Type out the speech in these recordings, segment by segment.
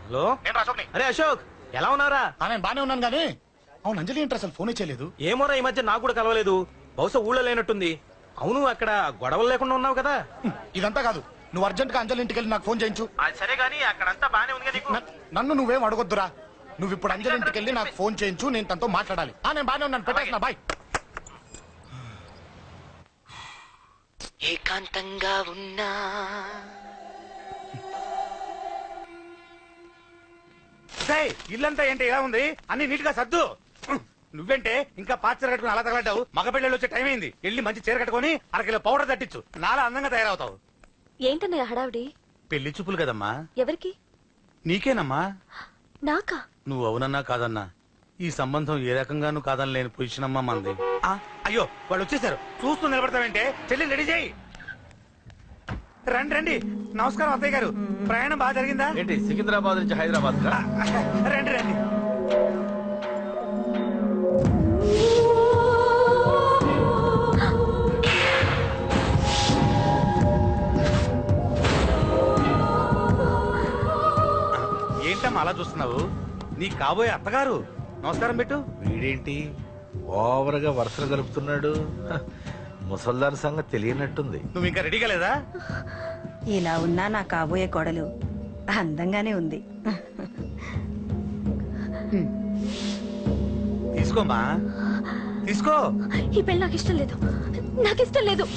Hello, నేను అశోక్ని. అరే అశోక్, ఎలా ఉన్నారా? నేను బానే ఉన్నాను గానీ అవును అంజలి ఏంటి అసలు ఫోనే చేయలేదు? ఏమోరా, ఈ మధ్య నాకు కూడా కలవలేదు. బహుశా ఊళ్ళో లేనట్టుంది. అవును, అక్కడ గొడవలు లేకుండా ఉన్నావు కదా? ఇదంతా కాదు, నువ్వు అర్జెంట్ గా అంజలి ఇంటికి వెళ్ళి నాకు ఫోన్ చేయించు. సరే గానీ అక్కడంతా బానే ఉంది కదా? నన్ను నువ్వేం అడగొద్దురా. నువ్వు ఇప్పుడు అంజలి ఇంటికి వెళ్ళి నాకు ఫోన్ చేయించు, నేను తనతో మాట్లాడాలి. నేను బానే ఉన్నాను, పెట్టేస్తున్నా, బాయ్. ఏకాంతంగా ఉన్నా ఇల్లంతా ఏంటి ఇలా ఉంది? అన్ని నీట్ గా సర్దు. నువ్వేంటే ఇంకా పాత చీర కట్టుకుని అలా తగలడ్డావు? మగ పెళ్ళిళ్ళు వచ్చే టైం అయింది. వెళ్ళి మంచి చీర కట్టుకుని అరకిలో పౌడర్ తట్టించు. నాలా అందంగా తయారవుతావు. ఏంటన్నయ్య హడావిడి? పెళ్లి చూపులు కదమ్మా. ఎవరికి? నీకేనమ్మా. నాకా? నువ్వు అవునన్నా కాదన్నా ఈ సంబంధం ఏ రకంగానూ కాదని లేని పొజిషన్ అమ్మా మంది. అయ్యో, వాళ్ళు వచ్చేసారు. చూస్తూ నిలబడతావేంటే? చెల్లి రెడీ చేయి. రండి రండి. నమస్కారం అత్తయ్య గారు. ప్రయాణం బాగా జరిగిందా? ఏంటి సికింద్రాబాద్ నుంచి హైదరాబాద్? రండి రండి. ఏంటమ్మా అలా చూస్తున్నావు? నీ కాబోయే అత్తగారు. నమస్కారం పెట్టు. వీడేంటి ఓవర్గా వరుసలు కలుపుతున్నాడు? ముసల్దాన్ సంగతి తెలియనట్టుంది. నువ్వు ఇంకా రెడీ కాలేదా? ఇలా ఉన్నా నా కాబోయే కోడలు అందంగానే ఉంది. తీసుకోమ్మా, తీసుకో. ఈ పెళ్లి నాకు ఇష్టం లేదు, నాకు ఇష్టం లేదు.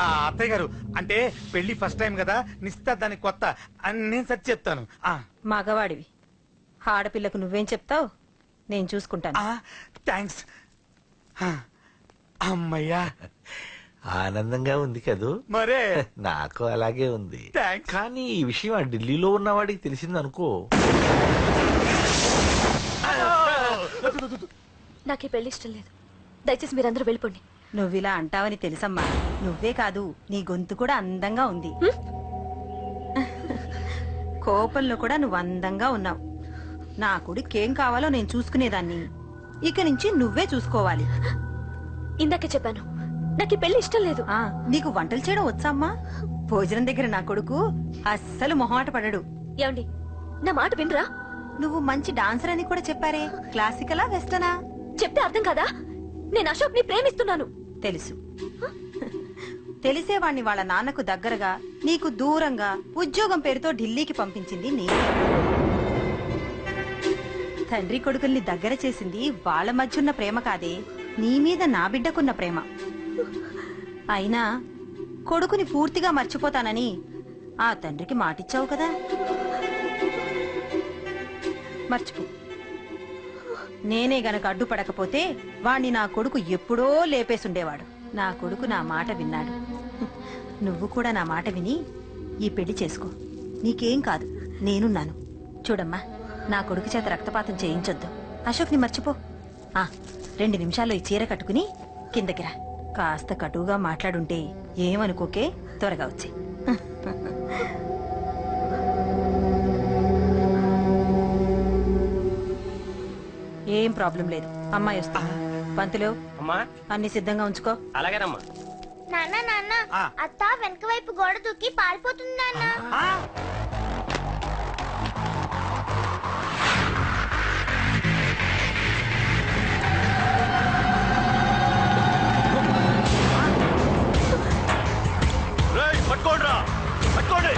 అత్తయ్య గారు, అంటే పెళ్లి ఫస్ట్ టైం కదా, నిశ్చితార్థానికి కొత్త అని నేను సరి చెప్తాను. మగవాడివి, ఆడపిల్లకు నువ్వేం చెప్తావు? నేను చూసుకుంటాను. థ్యాంక్స్. అమ్మయ్యా, ఆనందంగా ఉంది కదూ? మరే నాకు అలాగే ఉంది. కానీ ఈ విషయం ఆ ఢిల్లీలో ఉన్నవాడికి తెలిసింది అనుకో. నాకు ఈ పెళ్లి ఇష్టం లేదు. దయచేసి మీరందరూ వెళ్ళిపోండి. నువ్విలా అంటావని తెలుసమ్మా. నువ్వే కాదు, నీ గొంతు కూడా అందంగా ఉంది. కోపంలో కూడా నువ్వు అందంగా ఉన్నావు. నా కొడుకేం కావాలో నేను చూసుకునేదాన్ని. ఇక నుంచి నువ్వే చూసుకోవాలి. ఇందాకే చెప్పాను, నాకు ఈ పెళ్లి ఇష్టం లేదు. నీకు వంటలు చేయడం వచ్చామ్మా? భోజనం దగ్గర నా కొడుకు అస్సలు మొహమాట పడడు. ఏమండి, నా మాట వినరా? నువ్వు మంచి డాన్సర్ అని కూడా చెప్పారే. క్లాసికలా వెస్టర్నా? చెప్తే అర్థం కాదా? నేను అశోక్ ని ప్రేమిస్తున్నాను. తెలుసు. తెలిసేవాణ్ణి వాళ్ళ నాన్నకు దగ్గరగా, నీకు దూరంగా ఉద్యోగం పేరుతో ఢిల్లీకి పంపించింది నేను. తండ్రి కొడుకుల్ని దగ్గర చేసింది వాళ్ళ మధ్యున్న ప్రేమ కాదే, నీ మీద నా బిడ్డకున్న ప్రేమ. అయినా కొడుకుని పూర్తిగా మర్చిపోతానని ఆ తండ్రికి మాటిచ్చావు కదా. మర్చిపో. నేనే గనక అడ్డుపడకపోతే వాణ్ణి నా కొడుకు ఎప్పుడో లేపేసుండేవాడు. నా కొడుకు నా మాట విన్నాడు. నువ్వు కూడా నా మాట విని ఈ పెళ్లి చేసుకో. నీకేం కాదు, నేనున్నాను. చూడమ్మా, నా కొడుకు చేత రక్తపాతం చేయించొద్దు. అశోక్ని మర్చిపో. 2 నిమిషాల్లో ఈ చీర కట్టుకుని కిందకిరా. కాస్త కటువుగా మాట్లాడుంటే ఏమనుకోకే, త్వరగా వచ్చి. ఏం ప్రాబ్లం లేదు. అమ్మాయి వస్తా. పంతులు, అన్ని సిద్ధంగా ఉంచుకో. అలాగేనమ్మా. నాన్న నాన్న, అత్త వెనక వైపు గోడ దూకి పారిపోతుంది నాన్న. పట్టుకోండిరా, పట్టుకోండి.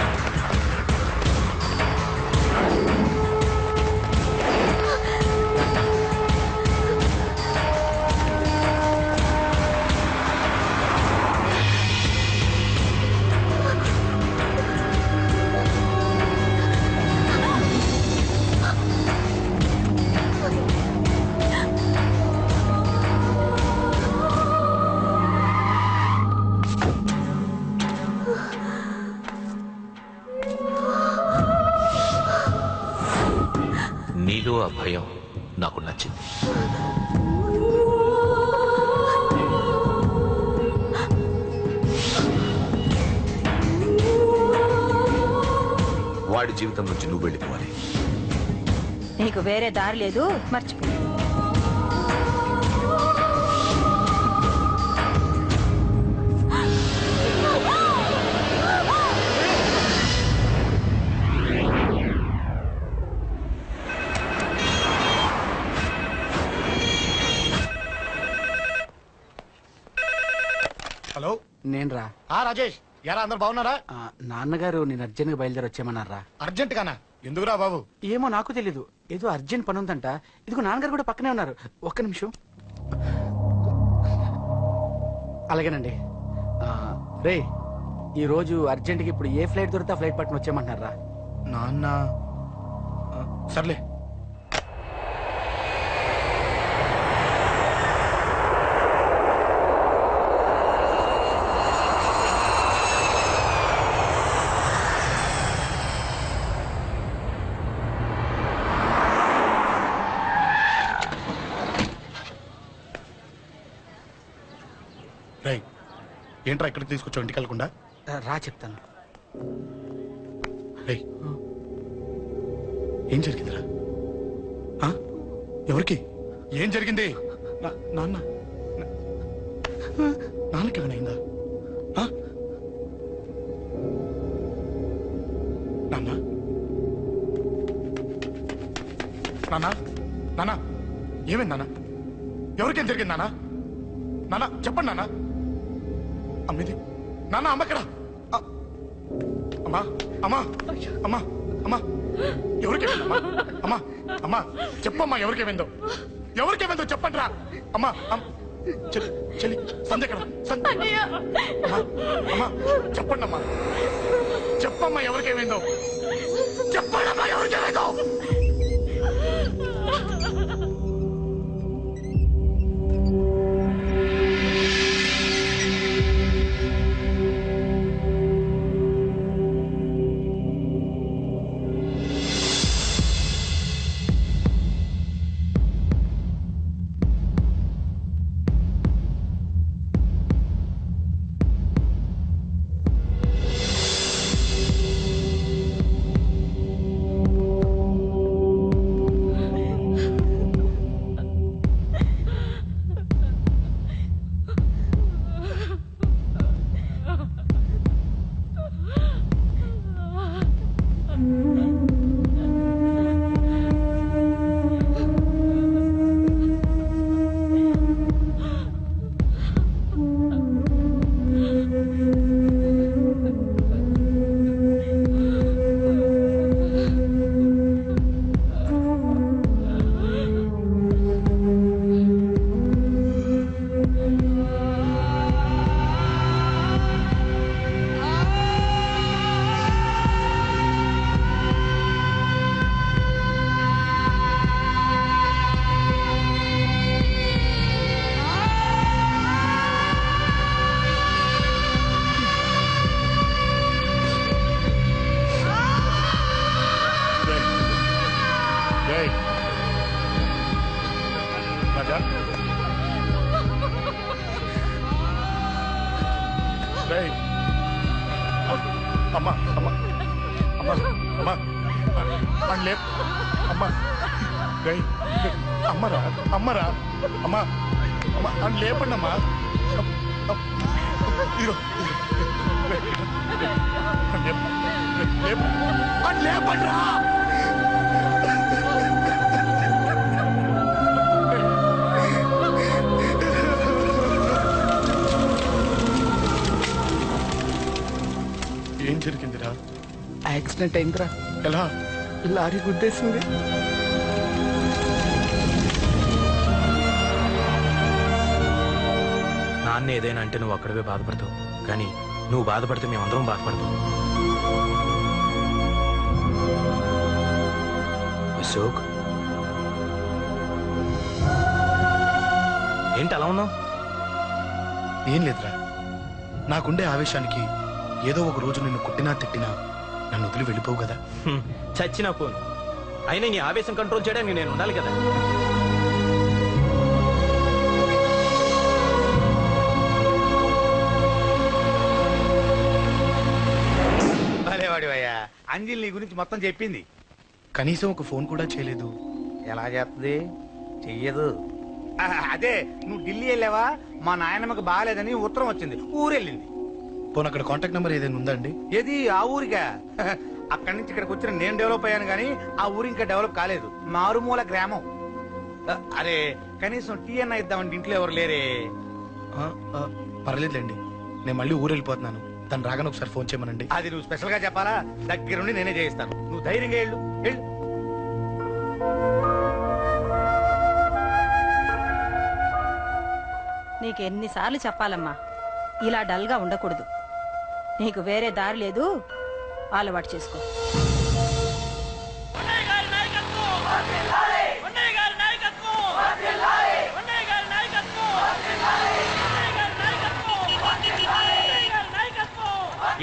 నీలో ఆ భయం నాకు నచ్చింది. వాడి జీవితం నుంచి నువ్వు వెళ్ళిపోవాలి. నీకు వేరే దారి లేదు, మర్చిపో. నేనరా. రాజేష్ ఎరా అందరు బాగున్నారా? నాన్నగారు నేను అర్జెంట్ గా బయలుదేరి వచ్చేయమన్నారా. అర్జెంట్ గానా? ఎందుకురా బాబు? ఏమో నాకు తెలీదు, ఏదో అర్జెంట్ పని ఉందంట. ఇదిగో నాన్నగారు కూడా పక్కనే ఉన్నారు. ఒక్క నిమిషం. అలాగేనండి. రే, ఈ రోజు అర్జెంట్కి ఇప్పుడు ఏ ఫ్లైట్ దొరికితే ఆ ఫ్లైట్ పట్టుకుని వచ్చేయమంటున్నారా. నాన్న సర్లే. రై, ఏంట్రా ఇక్కడికి తీసుకొచ్చావు ఇంటికి వెళ్ళకుండా? రా చెప్తాను. రై, ఏం జరిగిందిరా? ఎవరికి ఏం జరిగింది? నాన్న నాన్నకి ఏమైనా అయిందా? నాన్న నాన్న నాన్న ఏమైంది నాన్న? ఎవరికేం జరిగింది నాన్న? నాన్న చెప్పండి నాన్న. అమ్మిది నాన్న, అమ్మక్కడ. అమ్మా అమ్మా అమ్మా అమ్మా ఎవరికేమైందమ్మా? అమ్మా అమ్మా చెప్పమ్మా, ఎవరికేమైందో? ఎవరికేమైందో చెప్పండి రా. అమ్మా చెల్లి సంధ్యక్కడ. అమ్మా అమ్మా చెప్పండి అమ్మా, చెప్పమ్మా ఎవరికేమైందో చెప్పండి అమ్మా, ఎవరికేమైందో? అమ్మా అమ్మా అమ్మా అమ్మా అండ్ లేప్ అమ్మా. రై అమ్మరా అమ్మరా అమ్మా అమ్మా అండ్ లేపండి అమ్మా. ఇదిగో లేపండి రా. ఏం జరిగిందిరా? యాక్సిడెంట్ అయిందిరా. ఎలా? లారీ గుద్దేసింది. నాన్న ఏదైనా అంటే నువ్వు అక్కడవే బాధపడతావు, కానీ నువ్వు బాధపడితే మేమందరం బాధపడతాం. అశోక్, ఏంటి అలా ఉన్నావు? ఏం లేదురా, నాకుండే ఆవేశానికి ఏదో ఒక రోజు నిన్ను కొట్టినా తిట్టినా నన్ను వదిలి వెళ్ళిపోవు కదా. చచ్చినా పోను, అయినా నీ ఆవేశం కంట్రోల్ చేయడానికి నేను ఉండాలి కదా. భలేవాడివయ్యా, అంజలి నీ గురించి మొత్తం చెప్పింది. కనీసం ఒక ఫోన్ కూడా చేయలేదు. ఎలా చేస్తుంది? చెయ్యదు. అదే నువ్వు ఢిల్లీ వెళ్ళావా, మా నాయనమ్మకి బాగాలేదని ఉత్తరం వచ్చింది, ఊరెళ్ళింది. పోనీ అక్కడ కాంటాక్ట్ నెంబర్ ఏదైనా ఉందా అండి? ఏది? ఆ ఊరికా? అక్కడి నుంచి ఇక్కడికి వచ్చిన నేను డెవలప్ అయ్యాను కానీ ఆ ఊరు ఇంకా డెవలప్ కాలేదు, మారుమూల గ్రామం. అరే కనీసం టీ అన్న ఇద్దామంటే ఇంట్లో ఎవరు లేరే. పర్లేదులేండి, నేను మళ్ళీ ఊరు వెళ్ళిపోతున్నాను. తను రాగానే ఒకసారి ఫోన్ చేయమనండి. అది నువ్వు స్పెషల్ గా చెప్పాలా? దగ్గరుండి నేనే చేయిస్తాను. నువ్వు ధైర్యంగా వెళ్ళు. నీకెన్నిసార్లు చెప్పాలమ్మా, ఇలా డల్గా ఉండకూడదు. నీకు వేరే దారి లేదు, అలవాటు చేసుకో.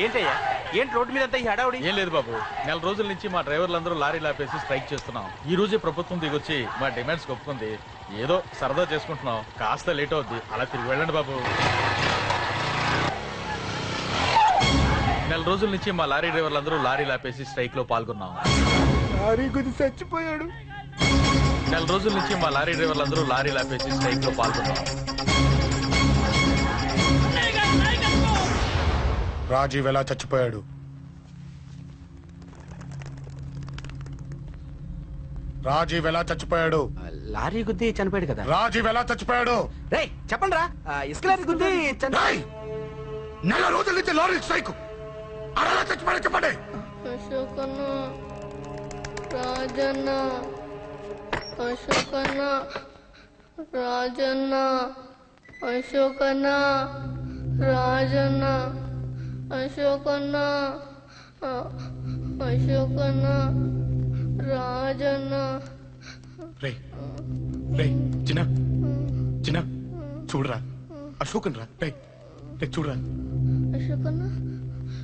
ఏంటయ్యా, ఏంటి రోడ్డు మీద అంతా ఈ హడావుడి? ఏం లేదు బాబు, నెల రోజుల నుంచి మా డ్రైవర్లందరూ లారీలు ఆపేసి స్ట్రైక్ చేస్తున్నాం. ఈ రోజే ప్రభుత్వం దిగొచ్చి మా డిమాండ్స్ ఒప్పుకుంది. ఏదో సరదా చేసుకుంటున్నాం, కాస్త లేట్ అవుద్ది, అలా తిరిగి వెళ్ళండి బాబు. నెల రోజుల నుంచి మా లారీ డ్రైవర్లందరూ లారీలు ఆపేసి స్ట్రైక్ లో పాల్గొన్నాం. చచ్చిపోయాడు. నెల రోజుల నుంచి మా లారీ డ్రైవర్లందరూ లారీలు ఆపేసి స్ట్రైక్ లో పాల్గొన్నాం. రాజీవ్ ఎలా చచ్చిపోయాడు? రాజీవ్ ఎలా చచ్చిపోయాడు? లారీ గుద్ది చనిపోయాడు కదా. రాజీవ్ ఎలా చచ్చిపోయాడు? రేయ్ చెప్పండి రా, ఇసుక లారీ గుద్ది నెల రోజుల నుంచి లారీ స్ట్రైక్. అలా చచ్చిపోయాడు చెప్పండి. అశోకన్న, రాజన్న, అశోకన్న, రాజన్న, అశోకన్న, రాజన్న, అశోకన్న, అశోకన్న, రాజన్న. రే రే చిన్న చిన్న చూడరా, అశోకన్ రా. రే రే చూడరా, అశోకన్న,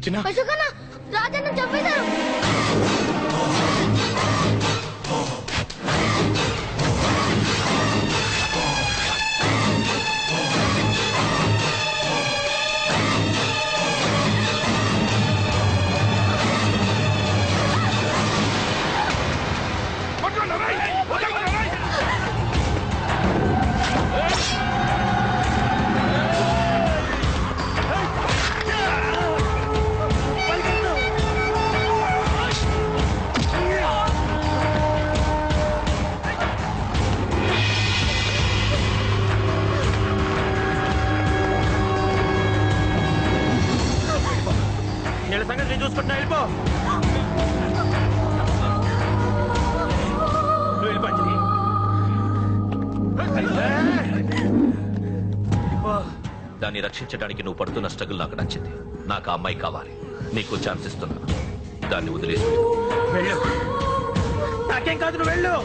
చిన్న అశోకన్న, రాజన్న చంపేశారు. సంగతి నేను చూసుకుంటున్నా, వెళ్ళిపో. నువ్వు వెళ్ళిపో అంజలి. దాన్ని రక్షించడానికి నువ్వు పడుతున్న స్ట్రగుల్ నాకు నచ్చింది. నాకు ఆ అమ్మాయి కావాలి. నీకు ఛాన్స్ ఇస్తున్నాను. దాన్ని వదిలేసి వెళ్ళు. నాకేం కాదు, నువ్వు వెళ్ళు.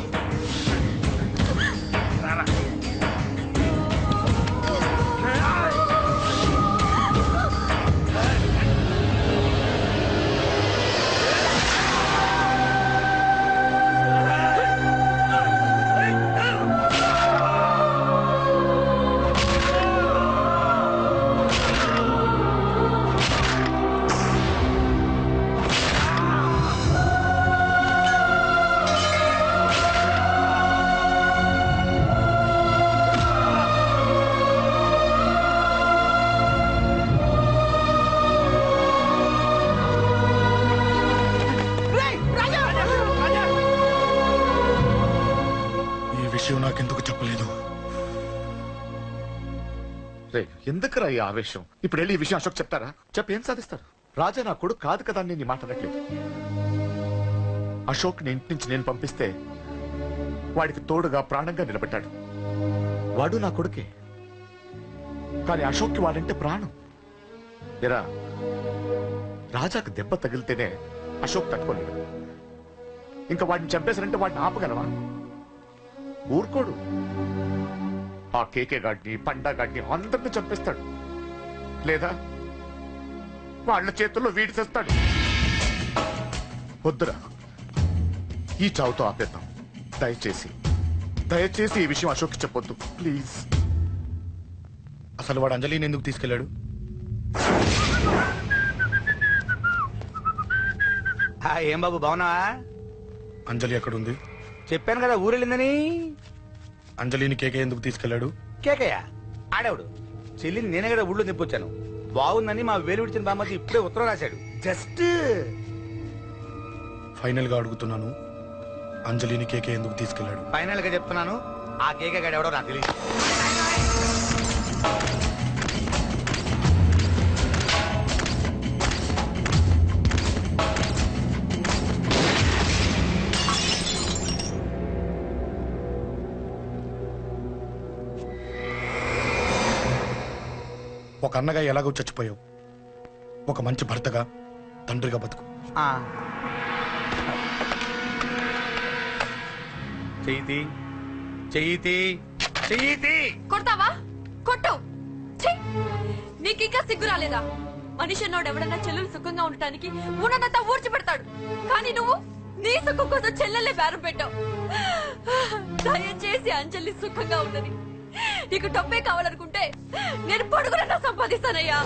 నాకెందుకు చెప్పలేదు? ఎందుకురా ఈ ఆవేశం? ఇప్పుడు వెళ్ళి ఈ విషయం అశోక్ చెప్తారా? చెప్పి ఏం సాధిస్తారు? రాజా నా కొడుకు కాదు కదా అని నీ మాట అనట్లేదు. అశోక్ ని ఇంటి నుంచి నేను పంపిస్తే వాడికి తోడుగా ప్రాణంగా నిలబెట్టాడు. వాడు నా కొడుకే, కానీ అశోక్ కి వాడంటే ప్రాణం. ఎరా, రాజాకు దెబ్బ తగిలితేనే అశోక్ తట్టుకోలేడు. ఇంకా వాడిని చంపేశారంటే వాడిని ఆపగలవా? ఊరుకోడు. ఆ కేకే గాడిని, పండా గాడిని అందరిని చంపేస్తాడు, లేదా వాళ్ళ చేతుల్లో వీడి చేస్తాడు. వద్దురా, ఈ చావుతో ఆపేద్దాం. దయచేసి దయచేసి ఈ విషయం అశోక్ చెప్పొద్దు ప్లీజ్. అసలు వాడు అంజలిని ఎందుకు తీసుకెళ్లాడు? ఏం బాబు బాగున్నావా? అంజలి ఎక్కడుంది? చెప్పాను కదా ఊరెళ్ళిందని. అంజలిని కేకే ఎందుకు తీసుకెళ్లాడు? కేకయ్య ఆడేవుడు. చెల్లిని నేనే కదా ఊళ్ళో నింపొచ్చాను. బాగుందని మా వేలు విడిచిన బామ్మకి ఇప్పుడే ఉత్తరం రాశాడు. జస్ట్ ఫైనల్ గా అడుగుతున్నాను, అంజలిని కేకే ఎందుకు తీసుకెళ్లాడు? ఫైనల్ గా చెప్తున్నాను, ఆ కేకే గాడు ఎవడో నాకు తెలియదు. ఒక అన్నగా ఎలాగో చచ్చిపోయావు, ఒక మంచి భర్తగా, తండ్రిగా బతుకు. చెయ్యితి చెయ్యితి చెయ్యితి. కొడతావా? కొట్టు. నీకింకా సిగ్గు రాలేదా? మనిషి అన్నోడు ఎవడన్నా చెల్లెలు సుఖంగా ఉండటానికి ఉన్నదంతా ఊడ్చి పెడతాడు, కానీ నువ్వు నీ సుఖం కోసం చెల్లెల్లే బేరం పెట్టావు. దయచేసి అంజలి సుఖంగా ఉండని. నీకు డబ్బే కావాలనుకుంటే నేను పడుకునన్నా సంపాదిస్తానయ్యా.